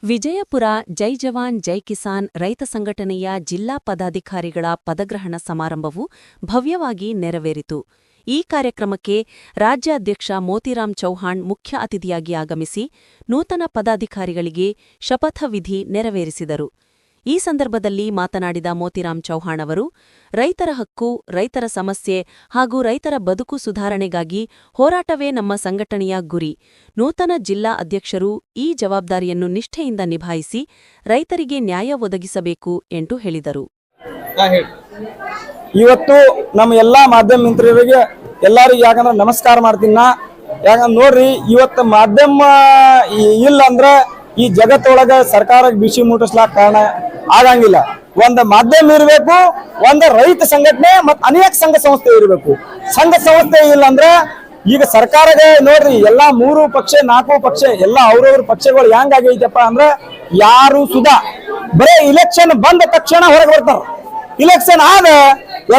ವಿಜಯಪುರ ಜೈ ಜವಾನ್ ಜೈ ಕಿಸಾನ್ ರೈತ ಸಂಘಟನೆಯ ಜಿಲ್ಲಾ ಪದಾಧಿಕಾರಿಗಳ ಪದಗ್ರಹಣ ಸಮಾರಂಭವು ಭವ್ಯವಾಗಿ ನೆರವೇರಿತು. ಈ ಕಾರ್ಯಕ್ರಮಕ್ಕೆ ರಾಜ್ಯಾಧ್ಯಕ್ಷ ಮೋತಿರಾಮ್ ಚೌಹಾಣ್ ಮುಖ್ಯ ಅತಿಥಿಯಾಗಿ ಆಗಮಿಸಿ ನೂತನ ಪದಾಧಿಕಾರಿಗಳಿಗೆ ಶಪಥವಿಧಿ ನೆರವೇರಿಸಿದರು. ಈ ಸಂದರ್ಭದಲ್ಲಿ ಮಾತನಾಡಿದ ಮೋತಿರಾಮ್ ಚೌಹಾಣ್ ಅವರು, ರೈತರ ಹಕ್ಕು, ರೈತರ ಸಮಸ್ಯೆ ಹಾಗೂ ರೈತರ ಬದುಕು ಸುಧಾರಣೆಗಾಗಿ ಹೋರಾಟವೇ ನಮ್ಮ ಸಂಘಟನೆಯ ಗುರಿ. ನೂತನ ಜಿಲ್ಲಾ ಅಧ್ಯಕ್ಷರು ಈ ಜವಾಬ್ದಾರಿಯನ್ನು ನಿಷ್ಠೆಯಿಂದ ನಿಭಾಯಿಸಿ ರೈತರಿಗೆ ನ್ಯಾಯ ಒದಗಿಸಬೇಕು ಎಂದು ಹೇಳಿದರು. ಇವತ್ತು ನಮ್ಮ ಎಲ್ಲಾ ಮಾಧ್ಯಮ ಮಿತ್ರರಿಗೆ ಎಲ್ಲರಿಗೂ ಯಾಕಂದ್ರೆ ನಮಸ್ಕಾರ ಮಾಡ್ತೀನಿ. ಯಾಕಂದ್ರೆ ನೋಡ್ರಿ, ಇವತ್ತು ಮಾಧ್ಯಮ ಇಲ್ಲ ಅಂದ್ರೆ ಈ ಜಗತ್ತೊಳಗ ಸರ್ಕಾರಕ್ಕೆ ಬಿಸಿ ಮುಟ್ಟಿಸ್ಲಾಕ ಕಾರಣ ಆಗಂಗಿಲ್ಲ. ಒಂದು ಮಾಧ್ಯಮ ಇರಬೇಕು, ಒಂದು ರೈತ ಸಂಘಟನೆ ಮತ್ತು ಅನೇಕ ಸಂಘ ಸಂಸ್ಥೆ ಇರಬೇಕು. ಸಂಘ ಸಂಸ್ಥೆ ಇಲ್ಲ ಅಂದ್ರೆ ಈಗ ಸರ್ಕಾರಕ್ಕೆ ನೋಡ್ರಿ, ಎಲ್ಲಾ 3 ಪಕ್ಷ 4 ಪಕ್ಷ ಎಲ್ಲ ಅವ್ರವ್ರ ಪಕ್ಷಗಳು ಹೆಂಗಾಗೈತಪ್ಪ ಅಂದ್ರೆ ಯಾರು ಸುಧಾ ಬರೇ ಇಲೆಕ್ಷನ್ ಬಂದ ತಕ್ಷಣ ಹೊರಗೆ ಬರ್ತಾರ. ಇಲೆಕ್ಷನ್ ಆದ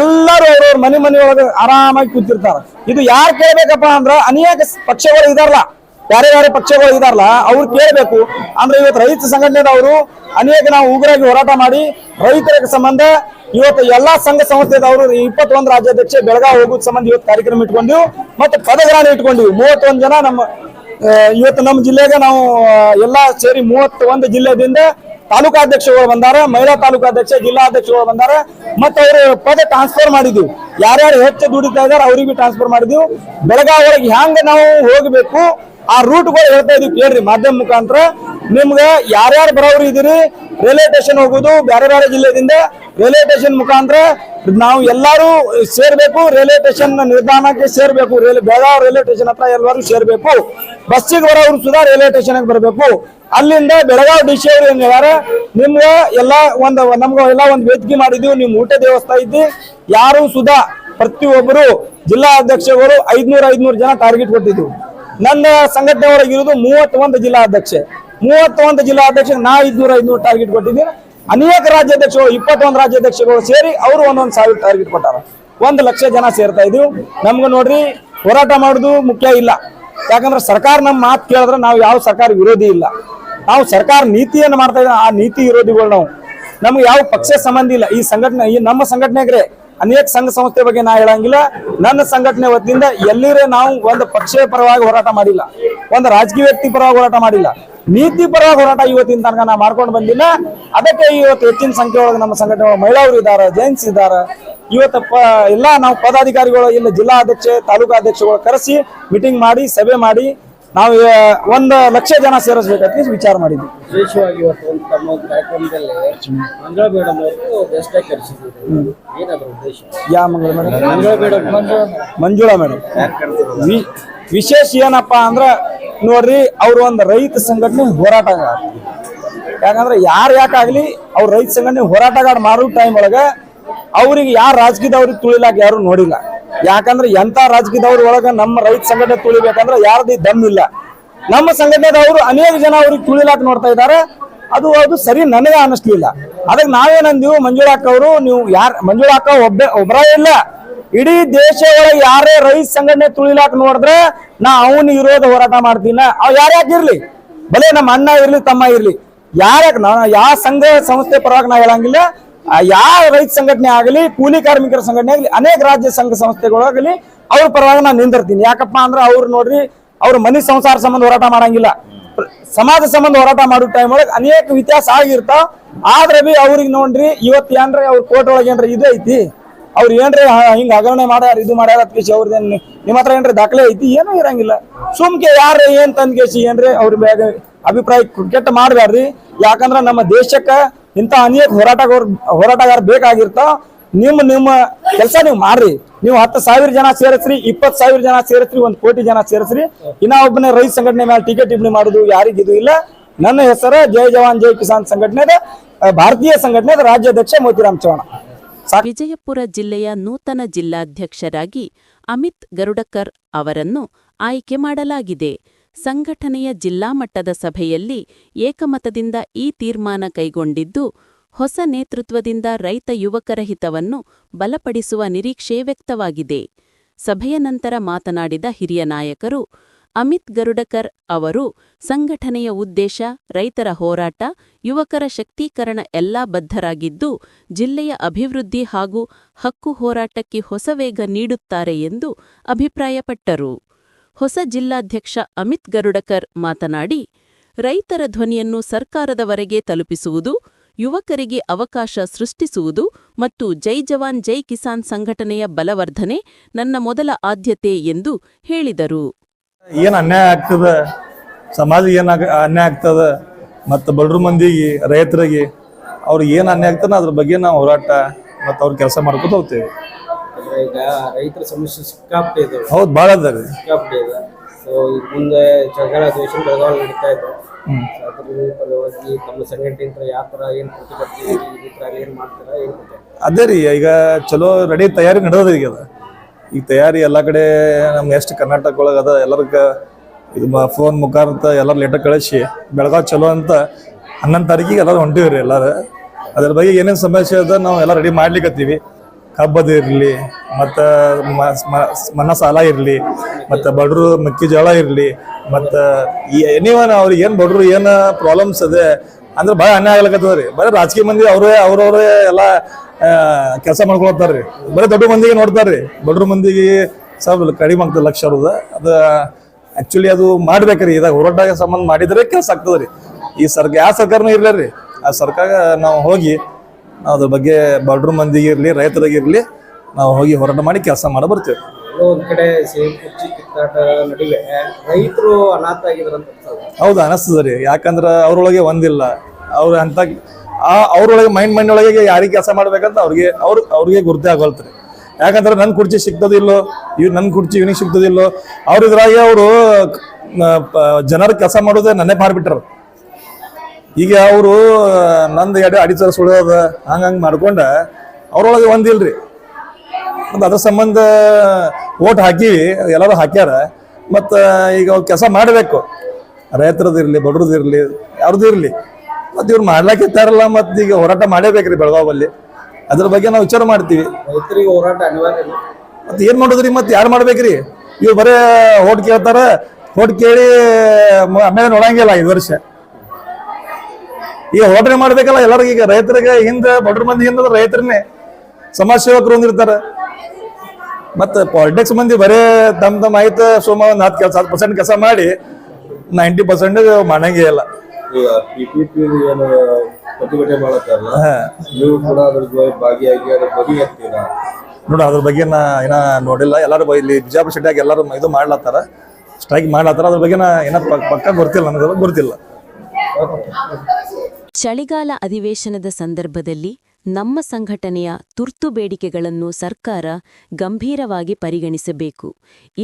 ಎಲ್ಲರೂ ಅವ್ರವ್ರ ಮನೆ ಒಳಗೆ ಆರಾಮಾಗಿ ಕೂತಿರ್ತಾರ. ಇದು ಯಾರು ಕೇಳ್ಬೇಕಪ್ಪ ಅಂದ್ರ ಅನೇಕ ಪಕ್ಷಗಳು ಇದಾರಲ್ಲ, ಬೇರೆ ಪಕ್ಷಗಳು ಇದಾರಲ್ಲ, ಅವ್ರು ಕೇಳಬೇಕು. ಅಂದ್ರೆ ಇವತ್ತು ರೈತ ಸಂಘಟನೆದವರು ಅನೇಕ ನಾವು ಉಗ್ರಾಗಿ ಹೋರಾಟ ಮಾಡಿ ರೈತರ ಸಂಬಂಧ ಇವತ್ತು ಎಲ್ಲಾ ಸಂಘ ಸಂಸ್ಥೆದವರು 21 ರಾಜ್ಯಾಧ್ಯಕ್ಷ ಬೆಳಗಾವಿ ಹೋಗೋದ್ ಸಂಬಂಧ ಇವತ್ತು ಕಾರ್ಯಕ್ರಮ ಇಟ್ಕೊಂಡಿವು ಮತ್ತೆ ಪದಗ್ರಹಣ ಇಟ್ಕೊಂಡಿವಿ. 31 ಜನ ಇವತ್ತು ನಮ್ಮ ಜಿಲ್ಲೆಗೆ ನಾವು ಎಲ್ಲಾ ಸೇರಿ 31 ಜಿಲ್ಲೆದಿಂದ ತಾಲೂಕಾಧ್ಯಕ್ಷಗಳು ಬಂದಾರ, ಮಹಿಳಾ ತಾಲೂಕಾಧ್ಯಕ್ಷ, ಜಿಲ್ಲಾಧ್ಯಕ್ಷಗಳು ಬಂದಾರ. ಮತ್ತೆ ಅವರು ಪದ ಟ್ರಾನ್ಸ್ಫರ್ ಮಾಡಿದ್ವಿ. ಯಾರ್ಯಾರು ಹೆಚ್ಚು ದುಡಿತಾ ಇದಾರೆ ಅವ್ರಿಗೆ ಟ್ರಾನ್ಸ್ಫರ್ ಮಾಡಿದ್ವಿ. ಬೆಳಗಾವಿ ಒಳಗೆ ಹ್ಯಾಂಗ ನಾವು ಹೋಗ್ಬೇಕು ಆ ರೂಟ್ಗಳು ಹೇಳ್ತಾ ಇದೀವಿ ಕೇಳ್ರಿ. ಮಾಧ್ಯಮ ಮುಖಾಂತರ ನಿಮ್ಗೆ ಯಾರ್ಯಾರು ಬರೋರು ಇದೀರಿ, ರೈಲ್ವೆ ಸ್ಟೇಷನ್ ಹೋಗುದು, ಬೇರೆ ಜಿಲ್ಲೆದಿಂದ ರೈಲ್ವೆ ಸ್ಟೇಷನ್ ಮುಖಾಂತರ ನಾವು ಎಲ್ಲಾರು ಸೇರ್ಬೇಕು. ರೈಲ್ವೆ ಸ್ಟೇಷನ್ ನಿಲ್ದಾಣಕ್ಕೆ ಸೇರ್ಬೇಕು. ಬೆಳಗಾವಿ ರೈಲ್ವೆ ಸ್ಟೇಷನ್ ಹತ್ರ ಎಲ್ಲರೂ ಸೇರ್ಬೇಕು. ಬಸ್ಸಿಗೆ ಬರೋರು ಸುಧಾ ರೈಲ್ವೆ ಸ್ಟೇಷನ್ ಬರ್ಬೇಕು. ಅಲ್ಲಿಂದ ಬೆಳಗಾವಿ ಡಿಸಿ ಅವರು ಏನ್ ಹೇಳ್ಯಾರ, ನಿಮ್ಗೆ ಎಲ್ಲಾ ನಮ್ಗೆ ಎಲ್ಲ ಒಂದು ವೇದಿಕೆ ಮಾಡಿದೀವಿ, ನಿಮ್ ಊಟ ದೇವಸ್ಥಾನ ಇದ್ದಿ ಯಾರು ಸುಧಾ ಪ್ರತಿಯೊಬ್ಬರು ಜಿಲ್ಲಾ ಅಧ್ಯಕ್ಷಗಳು 500 ಜನ ಟಾರ್ಗೆಟ್ ಕೊಟ್ಟಿದ್ವಿ. ನನ್ನ ಸಂಘಟನೆ ಒಳಗಿರೋದು 31 ಜಿಲ್ಲಾಧ್ಯಕ್ಷ. 31 ಜಿಲ್ಲಾಧ್ಯಕ್ಷ ನಾ 500 ಟಾರ್ಗೆಟ್ ಕೊಟ್ಟಿದ್ದೀನಿ. ಅನೇಕ ರಾಜ್ಯಾಧ್ಯಕ್ಷಗಳು 21 ರಾಜ್ಯಾಧ್ಯಕ್ಷಗಳು ಸೇರಿ ಅವರು 1,000 ಟಾರ್ಗೆಟ್ ಕೊಟ್ಟಾರ. 1 ಲಕ್ಷ ಜನ ಸೇರ್ತಾ ಇದೀವಿ. ನಮ್ಗೆ ನೋಡ್ರಿ, ಹೋರಾಟ ಮಾಡುದು ಮುಖ್ಯ ಇಲ್ಲ. ಯಾಕಂದ್ರೆ ಸರ್ಕಾರ ನಮ್ಮ ಮಾತು ಕೇಳಿದ್ರೆ ನಾವು ಯಾವ ಸರ್ಕಾರ ವಿರೋಧಿ ಇಲ್ಲ. ನಾವು ಸರ್ಕಾರ ನೀತಿಯನ್ನು ಮಾಡ್ತಾ ಇದ್ದೀವಿ, ಆ ನೀತಿ ವಿರೋಧಿಗಳು ನಮ್ಗೆ ಯಾವ ಪಕ್ಷ ಸಂಬಂಧ ಇಲ್ಲ. ಈ ಸಂಘಟನೆ ನಮ್ಮ ಸಂಘಟನೆಗೆ ಅನೇಕ ಸಂಘ ಸಂಸ್ಥೆ ಬಗ್ಗೆ ನಾ ಹೇಳಂಗಿಲ್ಲ. ನನ್ನ ಸಂಘಟನೆ ವತಿಯಿಂದ ಎಲ್ಲಿರೇ ನಾವು ಒಂದು ಪಕ್ಷ ಪರವಾಗಿ ಹೋರಾಟ ಮಾಡಿಲ್ಲ, ಒಂದು ರಾಜಕೀಯ ವ್ಯಕ್ತಿ ಪರವಾಗಿ ಹೋರಾಟ ಮಾಡಿಲ್ಲ, ನೀತಿ ಪರವಾಗಿ ಹೋರಾಟ ಇವತ್ತಿನ ತನಕ ನಾ ಮಾಡ್ಕೊಂಡು ಬಂದಿಲ್ಲ. ಅದಕ್ಕೆ ಇವತ್ತು ಹೆಚ್ಚಿನ ಸಂಖ್ಯೆ ಒಳಗೆ ನಮ್ಮ ಸಂಘಟನೆ ಮಹಿಳೆಯರು ಇದ್ದಾರೆ, ಜೈನ್ಸ್ ಇದ್ದಾರೆ. ಇವತ್ತು ಎಲ್ಲ ನಾವು ಪದಾಧಿಕಾರಿಗಳು ಇಲ್ಲ ಜಿಲ್ಲಾ ಅಧ್ಯಕ್ಷ, ತಾಲೂಕಾಧ್ಯಕ್ಷಗಳು ಕರೆಸಿ ಮೀಟಿಂಗ್ ಮಾಡಿ ಸಭೆ ಮಾಡಿ ನಾವು 1 ಲಕ್ಷ ಜನ ಸೇರಿಸಬೇಕಂತ ವಿಚಾರ ಮಾಡಿದ್ವಿ. ವಿಶೇಷವಾಗಿ ಇವತ್ತು ತಮ್ಮ ಕಾರ್ಯಕ್ರಮದಲ್ಲಿ ಮಂಗಳ ಮೇಡಮ್ ಅವರು ಗೆಸ್ಟ್ ಆಗಿ ಕರೆಸಿದ್ರು. ಏನಾದ್ರು ಉದ್ದೇಶ? ಯಾವ ಮಂಗಳ ಮೇಡಮ್? ಮಂಜುಳಾ ಮೇಡಮ್. ವಿಶೇಷ ಏನಪ್ಪಾ ಅಂದ್ರ ನೋಡ್ರಿ, ಅವ್ರು ಒಂದು ರೈತ ಸಂಘಟನೆ ಹೋರಾಟಗಾರ. ಯಾಕಂದ್ರೆ ಯಾಕಾಗ್ಲಿ ಅವ್ರ ರೈತ ಸಂಘಟನೆ ಹೋರಾಟಗಾರ ಮಾಡೋ ಟೈಮ್ ಒಳಗ ಅವ್ರಿಗೆ ಯಾರು ರಾಜಕೀಯದವ್ರಿಗೆ ತುಳಿಲಾಕ ಯಾರು ನೋಡಿಲ್ಲ. ಯಾಕಂದ್ರೆ ಎಂತ ರಾಜಕೀಯದವ್ರ ಒಳಗ ನಮ್ಮ ರೈತ ಸಂಘಟನೆ ತುಳಿಬೇಕಂದ್ರೆ ಯಾರದಿ ದಮ್ ಇಲ್ಲ. ನಮ್ಮ ಸಂಘಟನೆದವರು ಅನೇಕ ಜನ ಅವ್ರಿಗೆ ತುಳಿಲಾಕ ನೋಡ್ತಾ ಇದ್ದಾರೆ. ಅದು ಸರಿ ನನಗೆ ಅನಿಸ್ಲಿಲ್ಲ. ಅದಕ್ಕೆ ನಾವೇನಂದೀವಿ, ಮಂಜುಳಾಕ್ಕ ಅವರು ನೀವು ಮಂಜುಳಾಕ್ಕ ಒಬ್ಬರ ಇಲ್ಲ, ಇಡೀ ದೇಶ ಒಳಗೆ ಯಾರೇ ರೈತ ಸಂಘಟನೆ ತುಳಿಲಾಕ ನೋಡಿದ್ರೆ ನಾ ಅವನ ವಿರೋಧ ಹೋರಾಟ ಮಾಡ್ತೀನಿ. ಅವ್ ಯಾರ್ಯಾಕಿರ್ಲಿ, ಬಲೆ ನಮ್ಮ ಅಣ್ಣ ಇರ್ಲಿ ತಮ್ಮ ಇರ್ಲಿ, ಯಾವ ಸಂಘ ಸಂಸ್ಥೆ ಪರವಾಗಿ ನಾ ಹೇಳಂಗಿಲ್ಲ. ಯಾವ ರೈತ ಸಂಘಟನೆ ಆಗಲಿ, ಕೂಲಿ ಕಾರ್ಮಿಕರ ಸಂಘಟನೆ ಆಗಲಿ, ಅನೇಕ ರಾಜ್ಯ ಸಂಘ ಸಂಸ್ಥೆಗಳಾಗಲಿ ಅವ್ರ ಪರವಾಗಿ ನಾನು ನಿಂದಿರ್ತೀನಿ. ಯಾಕಪ್ಪ ಅಂದ್ರೆ ಅವ್ರು ನೋಡ್ರಿ, ಅವ್ರ ಮನೆ ಸಂಸಾರ ಸಂಬಂಧ ಹೋರಾಟ ಮಾಡಂಗಿಲ್ಲ, ಸಮಾಜ ಸಂಬಂಧ ಹೋರಾಟ ಮಾಡೋ ಟೈಮ್ ಒಳಗೆ ಅನೇಕ ವ್ಯತ್ಯಾಸ ಆಗಿರ್ತಾವ. ಆದ್ರೆ ಬಿ ಅವ್ರಿಗೆ ನೋಡ್ರಿ, ಇವತ್ತು ಏನ್ರಿ ಅವ್ರ ಕೋರ್ಟ್ ಒಳಗೆ ಏನ್ರಿ ಇದು ಐತಿ, ಅವ್ರು ಏನ್ರಿ ಹಿಂಗ ಹಗರಣೆ ಮಾಡ್ಯಾರ, ಇದು ಮಾಡ್ಯಾರ ಕೇಸಿ ಅವ್ರದೇನ್ ನಿಮ್ಮ ಹತ್ರ ಏನ್ರಿ ದಾಖಲೆ ಐತಿ? ಏನೂ ಇರಂಗಿಲ್ಲ. ಸುಮ್ಕೆ ಯಾರು ಏನ್ ತಂದ್ ಕೇಸಿ ಏನ್ರಿ ಅವ್ರ ಬ್ಯಾಗ ಅಭಿಪ್ರಾಯ ಕೆಟ್ಟ ಮಾಡ್ಬ್ಯಾಡ್ರಿ. ಯಾಕಂದ್ರ ನಮ್ಮ ದೇಶಕ್ಕ ಇಂತ ಅನೇಕ ಹೋರಾಟಗಾರ ಬೇಕಾಗಿರ್ತಾವ. ನಿಮ್ಮ ಕೆಲಸ ನೀವು ಮಾಡ್ರಿ. ನೀವು 10,000 ಜನ ಸೇರಿಸ್ರಿ, 20,000 ಜನ ಸೇರಿಸ್ರಿ, 1 ಕೋಟಿ ಜನ ಸೇರಿಸ್ರಿ. ಇನ್ನ ಒಬ್ಬನೇ ರೈತ ಸಂಘಟನೆ ಮೇಲೆ ಟೀಕೆ ಟಿಪ್ಪಣಿ ಮಾಡುದು ಯಾರಿಗಿದು ಇಲ್ಲ. ನನ್ನ ಹೆಸರು ಜೈ ಜವಾನ್ ಜೈ ಕಿಸಾನ್ ಸಂಘಟನೆದ ಭಾರತೀಯ ಸಂಘಟನೆದ ರಾಜ್ಯಾಧ್ಯಕ್ಷ ಮೋತಿರಾಮ್ ಚೌಹಾಣ್. ವಿಜಯಪುರ ಜಿಲ್ಲೆಯ ನೂತನ ಜಿಲ್ಲಾಧ್ಯಕ್ಷರಾಗಿ ಅಮಿತ್ ಗರುಡಕರ್ ಅವರನ್ನು ಆಯ್ಕೆ ಮಾಡಲಾಗಿದೆ. ಸಂಘಟನೆಯ ಜಿಲ್ಲಾ ಮಟ್ಟದ ಸಭೆಯಲ್ಲಿ ಏಕಮತದಿಂದ ಈ ತೀರ್ಮಾನ ಕೈಗೊಂಡಿದ್ದು, ಹೊಸ ನೇತೃತ್ವದಿಂದ ರೈತ ಯುವಕರ ಹಿತವನ್ನು ಬಲಪಡಿಸುವ ನಿರೀಕ್ಷೆ ವ್ಯಕ್ತವಾಗಿದೆ. ಸಭೆಯ ನಂತರ ಮಾತನಾಡಿದ ಹಿರಿಯ ನಾಯಕರು, ಅಮಿತ್ ಗರುಡಕರ್ ಅವರು ಸಂಘಟನೆಯ ಉದ್ದೇಶ ರೈತರ ಹೋರಾಟ ಯುವಕರ ಶಕ್ತೀಕರಣ ಎಲ್ಲಾ ಬದ್ಧರಾಗಿದ್ದು ಜಿಲ್ಲೆಯ ಅಭಿವೃದ್ಧಿ ಹಾಗೂ ಹಕ್ಕು ಹೋರಾಟಕ್ಕೆ ಹೊಸ ವೇಗ ನೀಡುತ್ತಾರೆ ಎಂದು ಅಭಿಪ್ರಾಯಪಟ್ಟರು. ಹೊಸ ಜಿಲ್ಲಾಧ್ಯಕ್ಷ ಅಮಿತ್ ಗರುಡಕರ್ ಮಾತನಾಡಿ, ರೈತರ ಧ್ವನಿಯನ್ನು ಸರ್ಕಾರದವರೆಗೆ ತಲುಪಿಸುವುದು, ಯುವಕರಿಗೆ ಅವಕಾಶ ಸೃಷ್ಟಿಸುವುದು ಮತ್ತು ಜೈ ಜವಾನ್ ಜೈ ಕಿಸಾನ್ ಸಂಘಟನೆಯ ಬಲವರ್ಧನೆ ನನ್ನ ಮೊದಲ ಆದ್ಯತೆ ಎಂದು ಹೇಳಿದರು. ಏನು ಅನ್ಯಾಯ ಆಗ್ತದ, ಸಮಾಜ ಏನು ಅನ್ಯಾಯ ಆಗ್ತದ, ಮತ್ತು ಬಡವ್ರ ಮಂದಿಗೆ ರೈತರಿಗೆ ಅವ್ರಿಗೆ ಏನು ಅನ್ಯಾಯ ಆಗ್ತದ ಅದ್ರ ಬಗ್ಗೆ ನಾವು ಹೋರಾಟ ಮತ್ತು ಅವ್ರ ಕೆಲಸ ಮಾಡ್ಕೊತ ಹೋಗ್ತೇವೆ. ಈಗ ರೈತರ ಸಮಸ್ಯೆ ಸಿಕ್ಕಾಪಟ್ಟೆ ಇದೆ. ಹೌದು, ಭಾಳ ಅದ ರೀ, ಸಿಕ್ಕಾಪಟ್ಟೆ ಇದೆ. ಸೊ ಈಗ ಮುಂದೆ ಜಗಳ ಅಧಿವೇಶನ ಬೆಳಗಾವಿ ನಡೀತಾ ಇದೆ. ಅದ್ರ ಪರವಾಗಿ ತಮ್ಮ ಸಂಘಟನೆಯಿಂದ ಯಾವ ಥರ ಏನು ಪ್ರತಿಭಟನೆ ಈ ಥರ ಏನು ಮಾಡ್ತಾರ ಏನು? ಅದೇ ರೀ, ಈಗ ಚಲೋ ರೆಡಿ ತಯಾರಿ ನಡೆದ ಈಗ ಅದ. ಈಗ ತಯಾರಿ ಎಲ್ಲ ಕಡೆ ನಮ್ಮ ಎಷ್ಟು ಕರ್ನಾಟಕ ಒಳಗೆ ಅದ. ಎಲ್ಲರಿಗ ಇದು ಫೋನ್ ಮುಖಾಂತರ ಎಲ್ಲರೂ ಲೆಟರ್ ಕಳಿಸಿ ಬೆಳಗಾವಿ ಚಲೋ ಅಂತ 11 ತಾರೀಕಿಗೆ ಎಲ್ಲರೂ ಹೊಂಟಿವಿ ರೀ. ಎಲ್ಲರೂ ಅದ್ರ ಬಗ್ಗೆ ಏನೇನು ಸಮಸ್ಯೆ ಅದ ನಾವು ಎಲ್ಲ ರೆಡಿ ಮಾಡ್ಲಿಕ್ಕತ್ತೀವಿ. ಕಬ್ಬದು ಇರಲಿ, ಮತ್ತು ಮನ್ನ ಸಾಲ ಇರಲಿ, ಮತ್ತು ಬಡವರು ಮೆಕ್ಕೆಜೋಳ ಇರಲಿ, ಮತ್ತು ಎನಿವನ್ ಅವ್ರಿಗೆ ಏನು ಬಡವರು ಏನು ಪ್ರಾಬ್ಲಮ್ಸ್ ಅದೇ ಅಂದ್ರೆ ಭಾಳ ಅನ್ಯಾಯ ಆಗ್ಲಕತ್ತದ ರೀ. ಬರೀ ರಾಜಕೀಯ ಮಂದಿ ಅವ್ರವ್ರೇ ಎಲ್ಲ ಕೆಲಸ ಮಾಡ್ಕೊಳ್ತಾರೆ ರೀ. ಬರೀ ದೊಡ್ಡ ಮಂದಿಗೆ ನೋಡ್ತಾರೆ ರೀ, ಬಡ್ರ ಮಂದಿಗೆ ಸ್ವಲ್ಪ ಕಡಿಮೆ ಆಗ್ತದೆ ಲಕ್ಷ ಅವ್ರದ. ಅದು ಆ್ಯಕ್ಚುಲಿ ಅದು ಮಾಡ್ಬೇಕ್ರಿ. ಇದಾಗ ಹೋರಾಟ ಸಂಬಂಧ ಮಾಡಿದರೆ ಕೆಲಸ ಆಗ್ತದೆ ರೀ. ಈ ಯಾವ ಸರ್ಕಾರನೂ ಇರಲಿ ರೀ, ಆ ಸರ್ಕಾರ ನಾವು ಹೋಗಿ ಅದ್ರ ಬಗ್ಗೆ ಬಡ್ರ ಮಂದಿಗೆ ಇರಲಿ ರೈತರಿಗಿರಲಿ ನಾವು ಹೋಗಿ ಹೋರಾಟ ಮಾಡಿ ಕೆಲಸ ಮಾಡಿ ಬರ್ತೀವಿ. ಒಂದ್ ಕಡೆ ಸೇಮ್ ಕುರ್ಚಿ ಕಿತ್ತಾಟ ನಡುವೆ ರೈತರು ಅನಾಥ ಆಗಿದ್ರಂತ. ಹೌದು, ಅನಿಸ್ತದ ರೀ. ಯಾಕಂದ್ರೆ ಅವ್ರೊಳಗೆ ಒಂದಿಲ್ಲ, ಅವ್ರ ಅಂತ ಅವ್ರೊಳಗೆ ಮೈಂಡ್ ಒಳಗೆ ಯಾರಿಗೆ ಕೆಲಸ ಮಾಡ್ಬೇಕಂತ ಅವ್ರಿಗೆ ಗುರುತೇ ಆಗೋಲ್ತ್ರಿ. ಯಾಕಂದ್ರೆ ನನ್ನ ಕುರ್ಚಿ ಸಿಗ್ತದಿಲ್ಲೋ, ನನ್ನ ಕುರ್ಚಿ ಇವನಿಗೆ ಸಿಗ್ತದಿಲ್ಲೋ, ಅವ್ರ ಇದ್ರಾಗೆ ಅವರು ಜನರ ಕೆಲಸ ಮಾಡೋದೇ ನನ್ನೇ ಮಾಡ್ಬಿಟ್ರ. ಈಗ ಅವರು ನಂದು ಅಡಿ ಸರ ಸುಳೋದ ಹಂಗಂಗೆ ಮಾಡ್ಕೊಂಡ ಅವ್ರೊಳಗೆ ಒಂದಿಲ್ರಿ. ಮತ್ತು ಅದ್ರ ಸಂಬಂಧ ಓಟ್ ಹಾಕಿ ಎಲ್ಲರೂ ಹಾಕ್ಯಾರ. ಮತ್ತು ಈಗ ಅವ್ರು ಕೆಲಸ ಮಾಡಬೇಕು, ರೈತರದಿರಲಿ ಬಡ್ರದಿರಲಿ ಯಾರ್ದು ಇರಲಿ. ಮತ್ತು ಇವ್ರು ಮಾಡ್ಲಾಕಿತ್ತಾರಲ್ಲ, ಮತ್ತು ಈಗ ಹೋರಾಟ ಮಾಡೇಬೇಕ್ರಿ ಬೆಳಗಾವಲ್ಲಿ. ಅದ್ರ ಬಗ್ಗೆ ನಾವು ವಿಚಾರ ಮಾಡ್ತೀವಿ. ರೈತರಿಗೆ ಹೋರಾಟ ಅನಿವಾರ್ಯ. ಮತ್ತು ಏನು ಮಾಡೋದ್ರಿ, ಮತ್ತು ಯಾರು ಮಾಡ್ಬೇಕ್ರಿ? ಇವ್ರು ಬರೇ ಓಟ್ ಕೇಳ್ತಾರ, ಓಟ್ ಕೇಳಿ ಆಮೇಲೆ ನೋಡಂಗಿಲ್ಲ 5 ವರ್ಷ. ಈಗ ಹೋರಾಟ ಮಾಡ್ಬೇಕಲ್ಲ ಎಲ್ಲರಿಗೂ. ಈಗ ರೈತರಿಗೆ ಹಿಂದೆ ಬಡ್ರ ಮಂದಿ ಹಿಂದೆ ರೈತರನ್ನೇ ಸಮಾಜ ಸೇವಕರು ಹೊಂದಿರ್ತಾರೆ. ಮತ್ತು ಪಾಲಿಟಿಕ್ಸ್ ಮಂದಿ ಬರೇ ತಮ್ಮ ಆಯ್ತು ಸುಮಾರು 10% ಕೆಲಸ ಮಾಡಿ 90% ಮಾಡಂಗೇ ಇಲ್ಲ. ಏನು ಪ್ರತಿಭಟನೆ ಮಾಡತ್ತಾರಲ್ಲ, ನೀವು ಕೂಡ ಅದ್ರ ಭಾಗಿಯಾಗಿ ಅದ್ರ ಬಗ್ಗೆ ಹಾಕ್ತೀರಾ ನೋಡ? ಅದ್ರ ಬಗ್ಗೆ ನಾ ಏನ ನೋಡಿಲ್ಲ. ಎಲ್ಲರೂ ಇಲ್ಲಿ ಬಿಜಾಪುರ ಸಿಟಿಯಾಗ ಎಲ್ಲರೂ ಇದು ಮಾಡ್ಲತ್ತಾರ, ಸ್ಟ್ರೈಕ್ ಮಾಡ್ಲತ್ತಾರ. ಅದ್ರ ಬಗ್ಗೆ ನಾ ಏನ ಪಕ್ಕ ಗೊತ್ತಿಲ್ಲ, ನನಗೆ ಗೊತ್ತಿಲ್ಲ. ಚಳಿಗಾಲ ಅಧಿವೇಶನದ ಸಂದರ್ಭದಲ್ಲಿ ನಮ್ಮ ಸಂಘಟನೆಯ ತುರ್ತು ಬೇಡಿಕೆಗಳನ್ನು ಸರ್ಕಾರ ಗಂಭೀರವಾಗಿ ಪರಿಗಣಿಸಬೇಕು.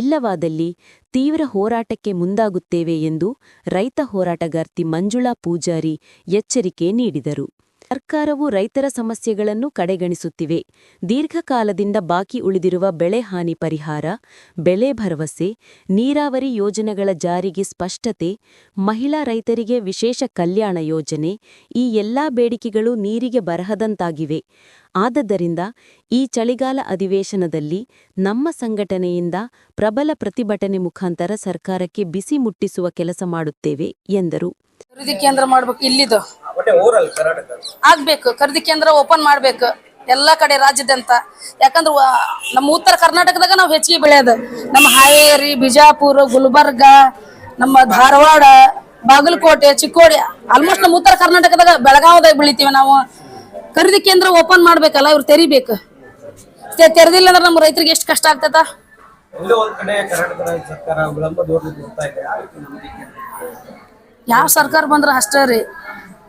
ಇಲ್ಲವಾದಲ್ಲಿ ತೀವ್ರ ಹೋರಾಟಕ್ಕೆ ಮುಂದಾಗುತ್ತೇವೆ ಎಂದು ರೈತ ಹೋರಾಟಗಾರ್ತಿ ಮಂಜುಳಾ ಪೂಜಾರಿ ಎಚ್ಚರಿಕೆ ನೀಡಿದರು. ಸರ್ಕಾರವು ರೈತರ ಸಮಸ್ಯೆಗಳನ್ನು ಕಡೆಗಣಿಸುತ್ತಿವೆ. ದೀರ್ಘಕಾಲದಿಂದ ಬಾಕಿ ಉಳಿದಿರುವ ಬೆಳೆ ಹಾನಿ ಪರಿಹಾರ, ಬೆಳೆ ಭರವಸೆ, ನೀರಾವರಿ ಯೋಜನೆಗಳ ಜಾರಿಗೆ ಸ್ಪಷ್ಟತೆ, ಮಹಿಳಾ ರೈತರಿಗೆ ವಿಶೇಷ ಕಲ್ಯಾಣ ಯೋಜನೆ, ಈ ಎಲ್ಲಾ ಬೇಡಿಕೆಗಳು ನೀರಿಗೆ ಬರಹದಂತಾಗಿವೆ. ಆದದ್ದರಿಂದ ಈ ಚಳಿಗಾಲ ಅಧಿವೇಶನದಲ್ಲಿ ನಮ್ಮ ಸಂಘಟನೆಯಿಂದ ಪ್ರಬಲ ಪ್ರತಿಭಟನೆ ಮುಖಾಂತರ ಸರ್ಕಾರಕ್ಕೆ ಬಿಸಿ ಮುಟ್ಟಿಸುವ ಕೆಲಸ ಮಾಡುತ್ತೇವೆ ಎಂದರು. ಖರೀದಿ ಕೇಂದ್ರ ಮಾಡ್ಬೇಕು, ಇಲ್ಲಿದು ಆಗ್ಬೇಕು. ಖರೀದಿ ಕೇಂದ್ರ ಓಪನ್ ಮಾಡ್ಬೇಕು ಎಲ್ಲಾ ಕಡೆ ರಾಜ್ಯದಂತ. ಯಾಕಂದ್ರ ನಮ್ಮ ಉತ್ತರ ಕರ್ನಾಟಕದಾಗ ನಾವು ಹೆಚ್ಚಿಗೆ ಬೆಳೆಯೋದು. ನಮ್ಮ ಹಾವೇರಿ, ಬಿಜಾಪುರ, ಗುಲ್ಬರ್ಗ, ನಮ್ಮ ಧಾರವಾಡ, ಬಾಗಲಕೋಟೆ, ಚಿಕ್ಕೋಡಿ, ಆಲ್ಮೋಸ್ಟ್ ನಮ್ಮ ಉತ್ತರ ಕರ್ನಾಟಕದಾಗ ಬೆಳಗಾವದಾಗ ಬೆಳಿತೀವಿ ನಾವು. ಖರೀದಿ ಕೇಂದ್ರ ಓಪನ್ ಮಾಡ್ಬೇಕಲ್ಲ, ಇವ್ರು ತೆರಿಬೇಕು. ತೆರೆದಿಲ್ಲ ಅಂದ್ರೆ ನಮ್ಮ ರೈತರಿಗೆ ಎಷ್ಟು ಕಷ್ಟ ಆಗ್ತದ. ಯಾವ ಸರ್ಕಾರ ಬಂದ್ರ ಅಷ್ಟೇ ರೀ,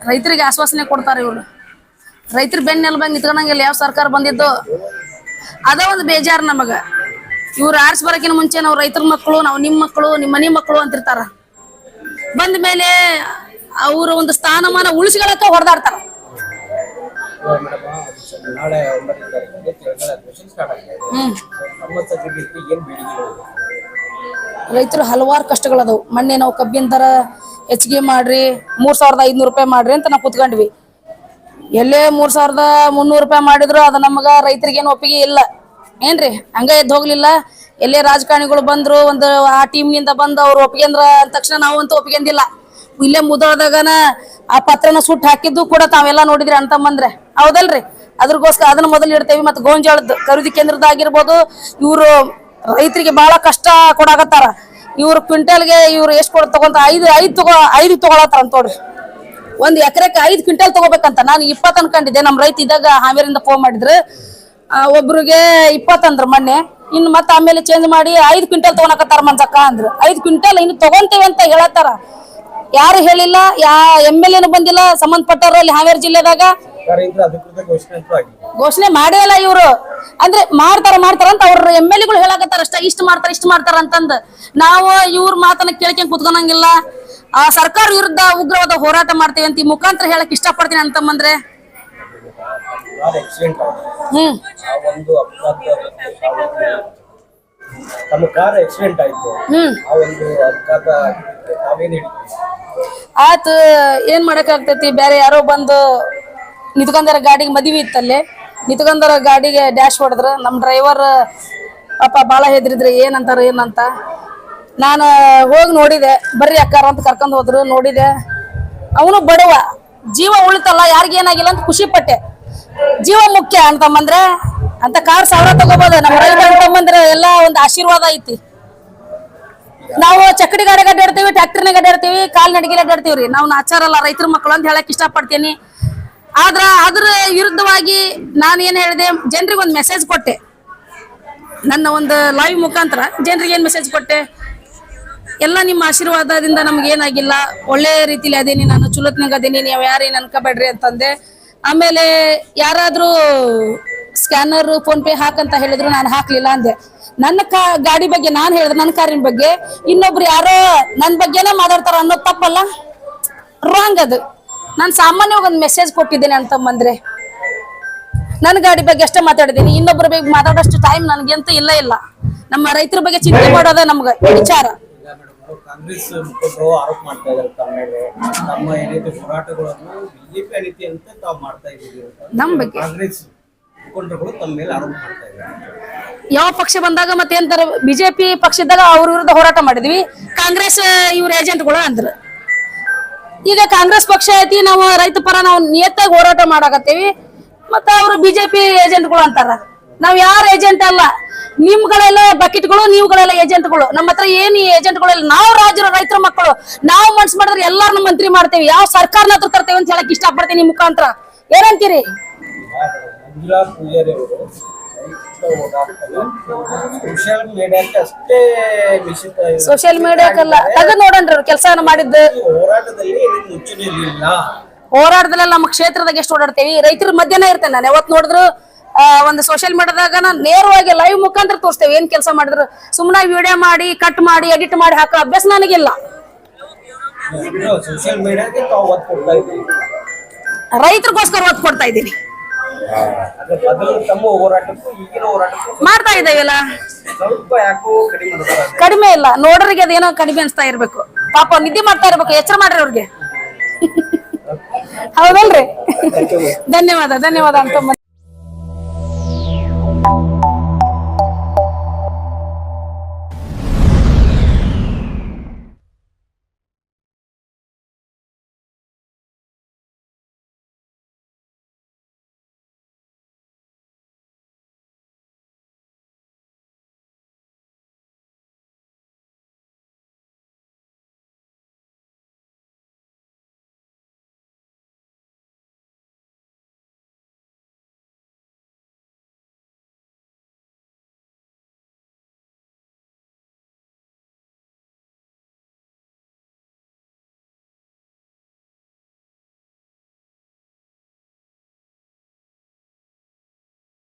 ರೈತರಿಗೆ ಆಶ್ವಾಸನೆ ಕೊಡ್ತಾರೆ ಇವ್ರು. ರೈತರ ಬೆನ್ನೆಲುಬಾಗಿ ನಿಂತ್ಕೊಂಡಂಗಿಲ್ಲ ಯಾವ ಸರ್ಕಾರ ಬಂದಿದ್ದು. ಅದ ಒಂದು ಬೇಜಾರು ನಮಗ. ಇವ್ರು ಆರ್ಸ್ ಬರಕಿನ ಮುಂಚೆ ನಾವು ರೈತರ ಮಕ್ಕಳು, ನಾವು ನಿಮ್ಮ ಮಕ್ಕಳು, ನಿಮ್ಮ ಮನೆ ಮಕ್ಕಳು ಅಂತಿರ್ತಾರ. ಬಂದ ಮೇಲೆ ಅವ್ರ ಒಂದು ಸ್ಥಾನಮಾನ ಉಳಿಸ್ಕೊಳಕ ಹೊಡೆದಾಡ್ತಾರ. ರೈತರು ಹಲವಾರು ಕಷ್ಟಗಳದವು. ಮೊನ್ನೆ ನಾವು ಕಬ್ಬಿನ ದರ ಹೆಚ್ಚಿಗೆ ಮಾಡ್ರಿ, 3500 ರೂಪಾಯಿ ಮಾಡ್ರಿ ಅಂತ ನಾವು ಕುತ್ಕೊಂಡ್ವಿ. ಎಲ್ಲೇ 3300 ರೂಪಾಯಿ ಮಾಡಿದ್ರು ಅದು ನಮಗ ರೈತರಿಗೇನು ಒಪ್ಪಿಗೆ ಇಲ್ಲ. ಏನ್ರಿ ಹಂಗ ಎದ್ದು ಹೋಗ್ಲಿಲ್ಲ. ಎಲ್ಲೇ ರಾಜಕಾರಣಿಗಳು ಬಂದ್ರು ಒಂದು ಆ ಟೀಮ್ನಿಂದ ಬಂದು ಅವ್ರು ಒಪ್ಪಿಗೆಂದ್ರ ಅಂದ ತಕ್ಷಣ ನಾವಂತೂ ಒಪ್ಪಿಗೆಂದಿಲ್ಲ. ಇಲ್ಲೇ ಮುದೋಳದಾಗನ ಆ ಪತ್ರನ ಸುಟ್ಟು ಹಾಕಿದ್ದು ಕೂಡ ತಾವೆಲ್ಲ ನೋಡಿದ್ರಿ ಅಂತಂಬಂದ್ರೆ ಹೌದಲ್ರಿ. ಅದ್ರಗೋಸ್ಕರ ಅದನ್ನ ಮೊದಲು ಇಡ್ತೇವಿ. ಮತ್ತೆ ಗೋಂಜಾಳದ ಖರೀದಿ ಕೇಂದ್ರದಾಗಿರ್ಬೋದು, ಇವ್ರು ರೈತರಿಗೆ ಬಹಳ ಕಷ್ಟ ಕೊಡಾಕತ್ತಾರ. ಇವ್ರು ಕ್ವಿಂಟಲ್ಗೆ ಇವ್ರು ಎಷ್ಟು ತಗೊಂತ ಐದು ತಗೊಳತ್ತಾರ ಅಂತ ನೋಡ್ರಿ. ಒಂದ್ ಎಕರೆಕ್ಕೆ 5 ಕ್ವಿಂಟಲ್ ತಗೋಬೇಕಂತ. ನಾನು 20 ಅನ್ಕೊಂಡಿದ್ದೆ. ನಮ್ ರೈತ ಇದ್ದಾಗ ಹಾವೇರಿಂದ ಫೋನ್ ಮಾಡಿದ್ರು, ಒಬ್ರಿಗೆ 20 ಅಂದ್ರ ಮೊನ್ನೆ. ಇನ್ನು ಮತ್ತೆ ಆಮೇಲೆ ಚೇಂಜ್ ಮಾಡಿ 5 ಕ್ವಿಂಟಲ್ ತಗೊಳಕತ್ತಾರ ಮಂಜಕ್ಕ ಅಂದ್ರು. 5 ಕ್ವಿಂಟಲ್ ಇನ್ನು ತಗೊಂತೇವೆ ಅಂತ ಹೇಳತ್ತಾರ. ಯಾರು ಹೇಳಿಲ್ಲ, MLA ಬಂದಿಲ್ಲ ಸಂಬಂಧಪಟ್ಟವ್ರು ಅಲ್ಲಿ ಹಾವೇರಿ ಜಿಲ್ಲೆದಾಗ. ಘೋಷಣೆ ಮಾಡೇ ಇಲ್ಲ ಇವ್ರು. ಅಂದ್ರೆ ಮಾಡ್ತಾರ ಅಂತ ಅವ್ರ MLA ಹೇಳಕತ್ತಾರ ಅಷ್ಟ. ಇಷ್ಟ ಮಾಡ್ತಾರ ಅಂತಂದ್ ನಾವು ಇವ್ರ ಮಾತನ್ನ ಕೇಳ್ಕೊಂಡ್ ಕುತ್ಕೊಳಂಗಿಲ್ಲ. ಆ ಸರ್ಕಾರ ವಿರುದ್ಧ ಉಗ್ರವಾದ ಹೋರಾಟ ಮಾಡ್ತೇವೆ ಅಂತ ಈ ಮುಖಾಂತರ ಹೇಳಕ್ ಇಷ್ಟಪಡ್ತೀನಿ ಅಂತಂದ್ರೆ. ಆಯ್ತು, ಏನ್ ಮಾಡಕ್ ಆಗ್ತೈತಿ. ಬೇರೆ ಯಾರೋ ಬಂದು ನಿತ್ಕೊಂಡಾರ ಗಾಡಿಗೆ, ಮದ್ವಿ ಇತ್ತಲ್ಲೇ ನಿತ್ಕೊಂಡಾರ ಗಾಡಿಗೆ ಡ್ಯಾಶ್ ಹೊಡೆದ್ರ. ನಮ್ ಡ್ರೈವರ್ ಪಾಪ ಬಾಳ ಹೆದ್ರಿದ್ರಿ ಏನಂತ. ನಾನು ಹೋಗಿ ನೋಡಿದೆ, ಬರ್ರಿ ಅಕ್ಕಾರ ಅಂತ ಕರ್ಕೊಂಡ್ ಹೋದ್ರು. ನೋಡಿದೆ, ಅವನು ಬಡವ, ಜೀವ ಉಳಿತಲ್ಲ, ಯಾರಿಗೇನಾಗಿಲ್ಲ ಅಂತ ಖುಷಿ ಪಟ್ಟೆ. ಜೀವ ಮುಖ್ಯ ಅಂತಂದ್ರೆ ಅಂತ ಕಾರ್ 1000 ತಗೋಬಹುದು. ನಮ್ಮ ರೈತ ಅಂತಂದ್ರೆ ಎಲ್ಲ ಒಂದು ಆಶೀರ್ವಾದ ಐತಿ. ನಾವು ಚಕ್ಕಡಿ ಗಾಡಿ ಅಡ್ಡಾಡ್ತೀವಿ, ಟ್ರ್ಯಾಕ್ಟರ್ನಾಗ ಅಡ್ಡಾಡ್ತೀವಿ, ಕಾಲ್ ನಡಿಗೆಲ್ಲ ಅಡ್ಡಾಡ್ತೀವ್ರಿ. ನಾವು ನಾಚಾರಲ್ಲ, ರೈತರ ಮಕ್ಕಳು ಅಂತ ಹೇಳಕ್ ಇಷ್ಟಪಡ್ತೀನಿ. ಆದ್ರ ಅದ್ರ ವಿರುದ್ಧವಾಗಿ ನಾನು ಏನ್ ಹೇಳಿದೆ, ಜನರಿಗೆ ಒಂದು ಮೆಸೇಜ್ ಕೊಟ್ಟೆ. ನನ್ನ ಒಂದು ಲೈವ್ ಮುಖಾಂತರ ಜನರಿಗೆ ಏನ್ ಮೆಸೇಜ್ ಕೊಟ್ಟೆ, ಎಲ್ಲ ನಿಮ್ಮ ಆಶೀರ್ವಾದದಿಂದ ನಮ್ಗೆ ಏನಾಗಿಲ್ಲ, ಒಳ್ಳೆ ರೀತಿಲಿ ಅದೇನಿ, ನಾನು ಚುಲತ್ನಾಗ ಅದೇನಿ, ನೀವು ಯಾರೇನು ಅನ್ಕೋಬೇಡ್ರಿ ಅಂತಂದೆ. ಆಮೇಲೆ ಯಾರಾದ್ರೂ ಸ್ಕ್ಯಾನರ್ ಫೋನ್ ಪೇ ಹಾಕಂತ ಹೇಳಿದ್ರು, ನಾನು ಹಾಕ್ಲಿಲ್ಲ ಅಂದೆ. ನನ್ನ ಗಾಡಿ ಬಗ್ಗೆ ನಾನು ಹೇಳಿದ್ರೆ, ನನ್ನ ಕಾರಿನ ಬಗ್ಗೆ ಇನ್ನೊಬ್ರು ಯಾರೋ ನನ್ನ ಬಗ್ಗೆನೇ ಮಾತಾಡ್ತಾರ ಅನ್ನೋದು ತಪ್ಪಲ್ಲ, ರಾಂಗ್ ಅದು. ನಾನು ಸಾಮಾನ್ಯವಾಗಿ ಒಂದು ಮೆಸೇಜ್ ಕೊಟ್ಟಿದ್ದೇನೆ ಅಂತಂದ್ರೆ, ನನ್ನ ಗಾಡಿ ಬಗ್ಗೆ ಅಷ್ಟೇ ಮಾತಾಡಿದ್ದೀನಿ. ಇನ್ನೊಬ್ಬರ ಬಗ್ಗೆ ಮಾತಾಡೋಷ್ಟು ಟೈಮ್ ನನಗಂತ ಇಲ್ಲ. ನಮ್ಮ ರೈತರ ಬಗ್ಗೆ ಚಿಂತೆ ಮಾಡೋದ ನಮ್ಗೆ ವಿಚಾರ. ಕಾಂಗ್ರೆಸ್ ಮುಖಂಡರು ಆರೋಪ ಮಾಡ್ತಾ ಇದ್ದಾರೆ ತಮ್ಮ ಮೇಲೆ, ನಮ್ಮ ಏನೈತೆ ಹೋರಾಟಗಳನ್ನು ಬಿಜೆಪಿ ಅನಿತಿ ಅಂತ ತಾವು ಮಾಡ್ತಾ ಇದ್ದೀವಿ ಅಂತ ನಮ್ಮ ಬಗ್ಗೆ ಕಾಂಗ್ರೆಸ್ ಮುಖಂಡರುಗಳು ತಮ್ಮ ಮೇಲೆ ಆರೋಪ ಮಾಡ್ತಾ ಇದ್ದಾರೆ. ಯಾವ ಪಕ್ಷ ಬಂದಾಗ ಮತ್ತೆ ಅಂತಾರೆ, ಬಿಜೆಪಿ ಪಕ್ಷದಾಗ ಅವ್ರ ವಿರುದ್ಧ ಹೋರಾಟ ಮಾಡಿದ್ವಿ, ಕಾಂಗ್ರೆಸ್ ಇವ್ರ ಏಜೆಂಟ್ಗಳು ಅಂದ್ರು. ಈಗ ಕಾಂಗ್ರೆಸ್ ಪಕ್ಷ ಐತಿ, ನಾವು ರೈತ ಪರ ನಾವು ನಿಯತ್ತಾಗಿ ಹೋರಾಟ ಮಾಡಾಕತ್ತೀವಿ, ಮತ್ತೆ ಅವರು ಬಿಜೆಪಿ ಏಜೆಂಟ್ಗಳು ಅಂತಾರ. ನಾವ್ ಯಾರ ಏಜೆಂಟ್ ಅಲ್ಲ, ನಿಮ್ಗಳೆಲ್ಲ ಬಕೆಟ್ಗಳು, ನೀವುಗಳೆಲ್ಲ ಏಜೆಂಟ್ಗಳು. ನಮ್ಮ ಹತ್ರ ಏನ್ ಏಜೆಂಟ್ಗಳು ಇಲ್ಲ. ನಾವು ರಾಜ್ಯರ ರೈತರ ಮಕ್ಕಳು, ನಾವು ಮನ್ಸ್ ಮಾಡಿದ್ರೆ ಎಲ್ಲಾರನ್ನ ಮಂತ್ರಿ ಮಾಡ್ತೇವೆ, ಯಾವ ಸರ್ಕಾರನ ಹತ್ರ ತರ್ತೇವೆ ಅಂತ ಹೇಳಕ್ ಇಷ್ಟಪಡ್ತೀನಿ ಮುಖಾಂತರ. ಏನಂತೀರಿ? ಮಂಜುಳಾ ಪೂಜಾರಿ ಅವರು ಸೋಷಿಯಲ್ ಮೀಡಿಯಾಕ್ಕೆ ಅಷ್ಟೇ ಮಿಷಿತ, ಸೋಷಿಯಲ್ ಮೀಡಿಯಾಕ್ಕಲ್ಲ, ತೆಗೆದು ನೋಡನ್ರಿ ಅವ್ರು ಕೆಲಸ ಮಾಡಿದ್ದು. ಹೋರಾಟದಲ್ಲಿ ಮುಚ್ಚನೆ ಇರಲಿಲ್ಲ. ಹೋರಾಟದಲ್ಲೆಲ್ಲ ನಮ್ಮ ಕ್ಷೇತ್ರದಾಗ ಎಷ್ಟು ಓಡಾಡ್ತೇವಿ, ರೈತರ ಮಧ್ಯನೇ ಇರ್ತೇನೆ ನಾನು. ಯಾವತ್ ನೋಡಿದ್ರು ಒಂದು ಸೋಷಿಯಲ್ ಮೀಡಿಯಾದಾಗ ನಾನು ನೇರವಾಗಿ ಲೈವ್ ಮುಖಾಂತರ ತೋರಿಸ್ತೇವೆ ಏನ್ ಕೆಲಸ ಮಾಡಿದ್ರು. ಸುಮ್ಮನೆ ವಿಡಿಯೋ ಮಾಡಿ, ಕಟ್ ಮಾಡಿ, ಎಡಿಟ್ ಮಾಡಿ ಹಾಕೋ ಅಭ್ಯಾಸ ನನಗಿಲ್ಲ. ಸೋಷಿಯಲ್ ಮೀಡಿಯಾಕ್ಕೆ ತಾವು ಒತ್ತು ಕೊಡ್ತಾ ಇದ್ದೀವಿ, ರೈತರಿಗೋಸ್ಕರ ಒತ್ತು ಕೊಡ್ತಾ ಇದ್ದೀನಿ. ತಮ್ಮ ಹೋರಾಟಕ್ಕೂ ಈಗಿನ ಹೋರಾಟಕ್ಕೂ ಮಾಡ್ತಾ ಇದ್ದೇವಲ್ಲ, ಸ್ವಲ್ಪ ಯಾಕೋ ಕಡಿಮೆ ಇಲ್ಲ. ನೋಡ್ರಿಗೆ ಅದೇನೋ ಕಡಿಮೆ ಅನ್ಸ್ತಾ ಇರ್ಬೇಕು. ಪಾಪ ನಿದ್ದೆ ಮಾಡ್ತಾ ಇರ್ಬೇಕು, ಎಚ್ಚರ ಮಾಡ್ರಿ ಅವ್ರಿಗೆ. ಹೌದಲ್ರಿ? ಧನ್ಯವಾದ ಅಂತ